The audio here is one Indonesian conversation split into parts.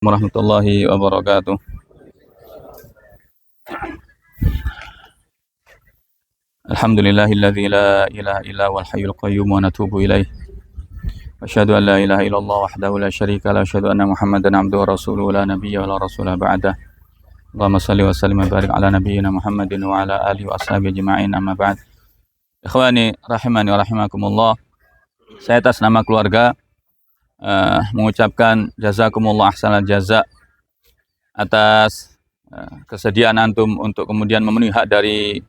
warahmatullahi wabarakatuh. Alhamdulillahilladzi la ilaha illa huwal hayyul qayyum wa natubu ilaih. Asyhadu an la ilaha illallah wahdahu la syarika la asyhadu anna Muhammadan abduhu wa rasuluhu la nabiyya wa la rasula ba'dah. Allahumma shalli wa sallim wa barik ala nabiyyina Muhammadin wa ala alihi wa ashabihi ajma'in, amma ba'd. Ikhwani rahimani wa rahimakumullah. Saya atas nama keluarga mengucapkan jazakumullah ahsanal jaza atas kesediaan antum untuk kemudian memenuhi hak dari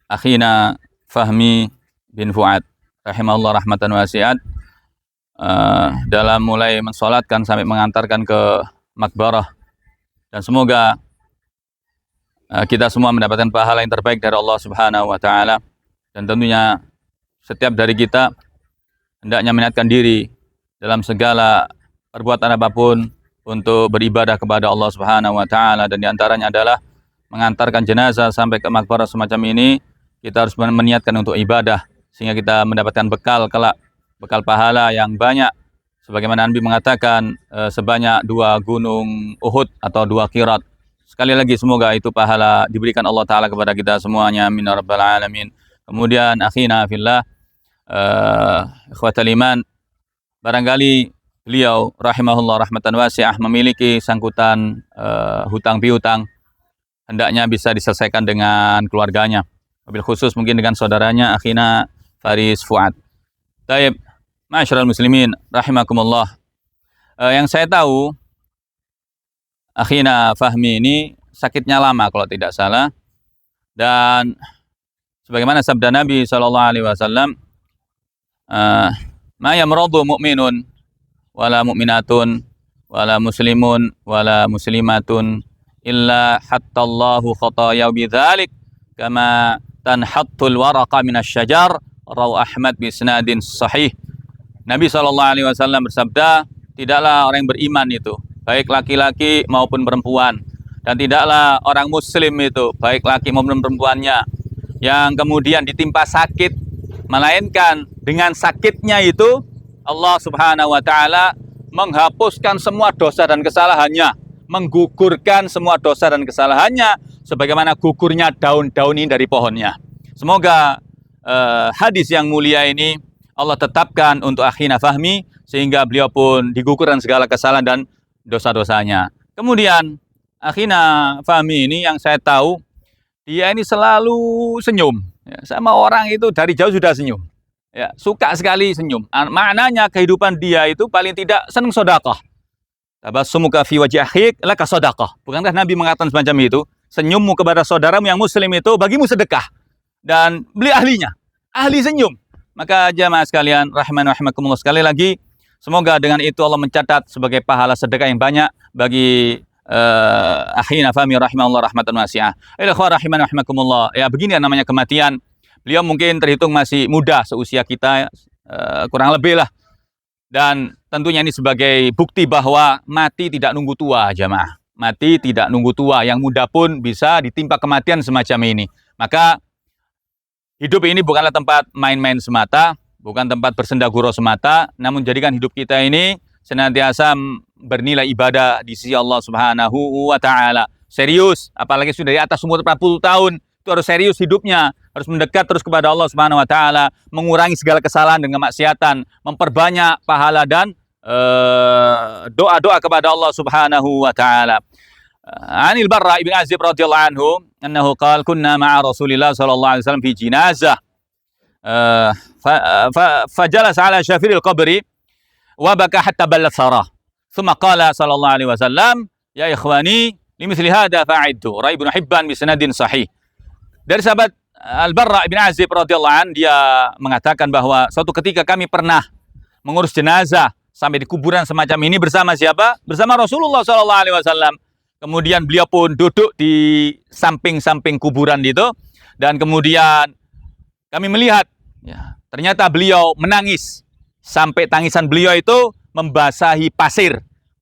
akhina Fahmi bin Fuad rahimahullah rahmatan wasi'at dalam mulai mensolatkan sampai mengantarkan ke makbarah, dan semoga kita semua mendapatkan pahala yang terbaik dari Allah Subhanahu wa taala. Dan tentunya setiap dari kita hendaknya mengingatkan diri dalam segala perbuatan apapun untuk beribadah kepada Allah Subhanahu wa taala, dan diantaranya adalah mengantarkan jenazah sampai ke makbarah semacam ini. Kita harus meniatkan untuk ibadah sehingga kita mendapatkan bekal kelak, bekal pahala yang banyak, sebagaimana Nabi mengatakan sebanyak 2 gunung Uhud atau 2 qirat. Sekali lagi semoga itu pahala diberikan Allah taala kepada kita semuanya, amin ya rabbal alamin. Kemudian akhina fillah, ikhwatal iman, barangkali beliau rahimahullah rahmatan wasi'ah memiliki sangkutan hutang piutang, hendaknya bisa diselesaikan dengan keluarganya, wabil khusus mungkin dengan saudaranya akhina Faris Fuad. Taib, ma'asyiral muslimin rahimakumullah. Yang saya tahu akhina Fahmi ini sakitnya lama kalau tidak salah, dan sebagaimana sabda Nabi SAW, ma yamradu mu'minun wala mu'minatun wala muslimun wala muslimatun illa hattallahu khataya bidzalik kama tanhattul waraqa minasyajar, rawu Ahmad bi isnadin sahih. Nabi SAW bersabda, tidaklah orang yang beriman itu, baik laki-laki maupun perempuan, dan tidaklah orang muslim itu, baik laki maupun perempuannya, yang kemudian ditimpa sakit, melainkan dengan sakitnya itu Allah Subhanahu wa taala menghapuskan semua dosa dan kesalahannya, menggugurkan semua dosa dan kesalahannya sebagaimana gugurnya daun-daun ini dari pohonnya. Semoga hadis yang mulia ini Allah tetapkan untuk akhina Fahmi sehingga beliau pun digugurkan segala kesalahan dan dosa-dosanya. Kemudian akhina Fahmi ini yang saya tahu, dia ini selalu senyum ya, sama orang itu dari jauh sudah senyum ya, suka sekali senyum. Maknanya kehidupan dia itu paling tidak senang sedekah. Tabassumuka fi wajhi akhik laka sedekah. Bukankah Nabi mengatakan semacam itu? Senyummu kepada saudaramu yang muslim itu bagimu sedekah. Dan beli ahlinya, ahli senyum. Maka jamaah sekalian rahimani rahimakumullah, sekali lagi semoga dengan itu Allah mencatat sebagai pahala sedekah yang banyak bagi akhina Fahmi rahimahullah rahmatan wasi'ah. Ikhwan rahimani rahimakumullah. Ya begini namanya kematian. Beliau mungkin terhitung masih muda seusia kita, kurang lebih lah. Dan tentunya ini sebagai bukti bahwa mati tidak nunggu tua, jamaah. Mati tidak nunggu tua, yang muda pun bisa ditimpa kematian semacam ini. Maka hidup ini bukanlah tempat main-main semata, bukan tempat bersenda gurau semata, namun jadikan hidup kita ini senantiasa bernilai ibadah di sisi Allah Subhanahu wa taala. Serius, apalagi sudah di atas umur 40 tahun, itu harus serius hidupnya, harus mendekat terus kepada Allah Subhanahu wa taala, mengurangi segala kesalahan dan kemaksiatan, memperbanyak pahala dan doa-doa kepada Allah Subhanahu wa taala. Anil Barra ibn Azib radhiyallahu anhu annahu qala kunna ma'a Rasulillah sallallahu alaihi wasallam fi jinazah fajalas ala syafiril qabri wa baka hatta ballat sarah. Thumma qala sallallahu alaihi wasallam, ya ikhwani limithli hadha fa'iddu. Ra Ibnu Hibban bi sanadin sahih. Dari sahabat Al-Barra ibn Azib radhiyallahu anhu, dia mengatakan bahwa suatu ketika kami pernah mengurus jenazah sampai di kuburan semacam ini bersama siapa? Bersama Rasulullah sallallahu alaihi wasallam. Kemudian beliau pun duduk di samping-samping kuburan itu, dan kemudian kami melihat ya, ternyata beliau menangis sampai tangisan beliau itu membasahi pasir.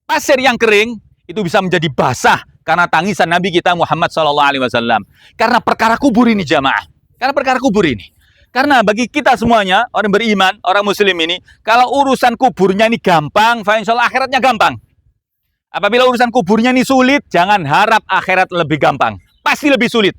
Pasir yang kering itu bisa menjadi basah karena tangisan Nabi kita Muhammad SAW. Karena perkara kubur ini, jamaah. Karena perkara kubur ini. Karena bagi kita semuanya, orang beriman, orang muslim ini, kalau urusan kuburnya ini gampang, fa insyaallah akhiratnya gampang. Apabila urusan kuburnya ini sulit, jangan harap akhirat lebih gampang. Pasti lebih sulit.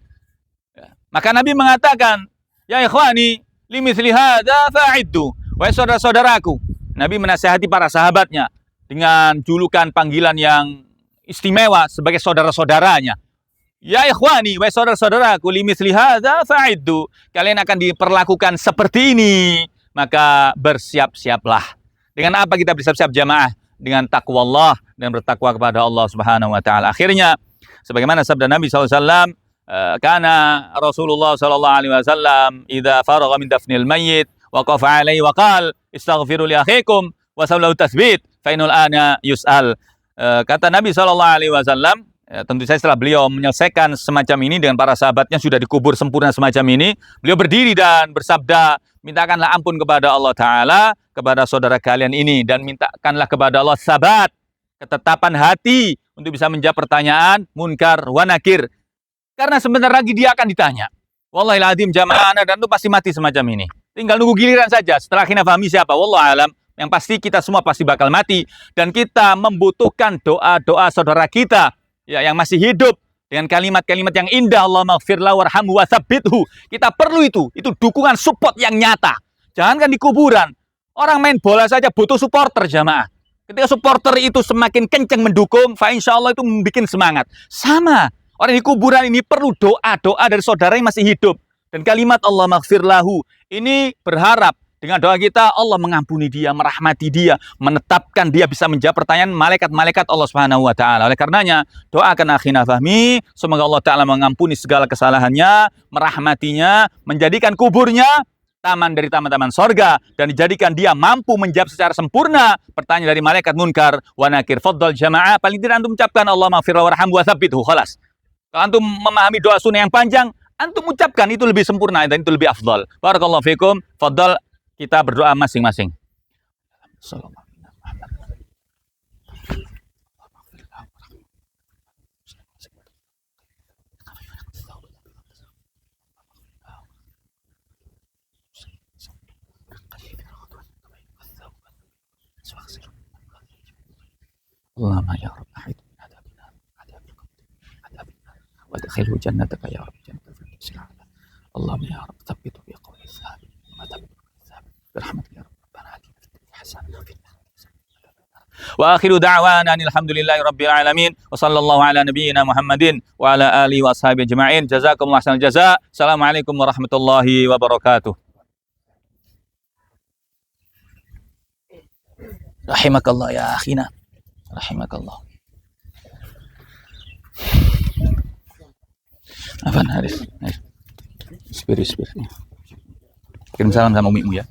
Maka Nabi mengatakan, ya ikhwani, limithli hadza fa'iddu. Wahai saudara-saudaraku. Nabi menasihati para sahabatnya dengan julukan panggilan yang istimewa sebagai saudara-saudaranya. Ya ikhwani, wahai saudara-saudaraku, limithli hadza fa'iddu. Kalian akan diperlakukan seperti ini, maka bersiap-siaplah. Dengan apa kita bersiap-siap jamaah? Dengan takwa Allah dan bertakwa kepada Allah Subhanahu wa taala. Akhirnya sebagaimana sabda Nabi SAW, karena Rasulullah sallallahu alaihi wasallam idza faragha min dafnil mayyit waqafa alaihi wa qala istaghfiru li akhikum wa sallu tatsbit fa inal ana yus'al. Kata Nabi sallallahu alaihi wasallam, tentu saja setelah beliau menyelesaikan semacam ini dengan para sahabatnya sudah dikubur sempurna semacam ini, beliau berdiri dan bersabda, mintakanlah ampun kepada Allah Ta'ala, kepada saudara kalian ini, dan mintakanlah kepada Allah sabat, ketetapan hati untuk bisa menjawab pertanyaan munkar wa nakir. Karena sebentar lagi dia akan ditanya. Wallahil azim jamaah dan itu pasti mati semacam ini. Tinggal nunggu giliran saja. Setelah kita pahami siapa, wallahu alam, yang pasti kita semua pasti bakal mati. Dan kita membutuhkan doa-doa saudara kita ya, yang masih hidup. Dengan kalimat-kalimat yang indah, Allahumma gfirlahu warhamhu wa tsabbithu. Kita perlu itu dukungan support yang nyata. Jangankan di kuburan. Orang main bola saja butuh supporter jamaah. Ketika supporter itu semakin kencang mendukung, fa insyaallah itu membuat semangat. Sama, orang di kuburan ini perlu doa-doa dari saudara yang masih hidup. Dan kalimat Allah maghfirlahu ini berharap dengan doa kita Allah mengampuni dia, merahmati dia, menetapkan dia bisa menjawab pertanyaan malaikat-malaikat Allah Subhanahu wa taala. Oleh karenanya, doakan akhina Fahmi, semoga Allah taala mengampuni segala kesalahannya, merahmatinya, menjadikan kuburnya taman dari taman-taman sorga, dan dijadikan dia mampu menjawab secara sempurna pertanyaan dari malaikat munkar wa nakir. Faddal jamaah, paling tidak antum ucapkan Allah maghfirlahu warhamhu wa tsabbithu, khalas. Kalau antum memahami doa sunnah yang panjang, antum ucapkan itu lebih sempurna dan itu lebih afdal. Barakallahu fikum. Faddal, kita berdoa masing-masing. Allahumma ya Rabb ahid min adabina wa adkhilhu jannataka ya Rabb jannatal firdaus a'la. Allahumma ya Rabb tsabbithu bi qawli sabit wa tsabbit birahmatika ya Rabb rabbana atina fid dunya hasanah wa fil akhirati hasanah. Wa akhiru da'wana alhamdulillahi rabbil alamin wa sallallahu ala nabiyyina Muhammadin wa ala alihi wa ashabihi ajma'in. Jazakumullahu khairal jazaa. Assalamualaikum warahmatullahi wabarakatuh. Rahimakallah ya akhina. Rahimakallah. Afan Haris. Spir. Kirim salam sama umimu ya.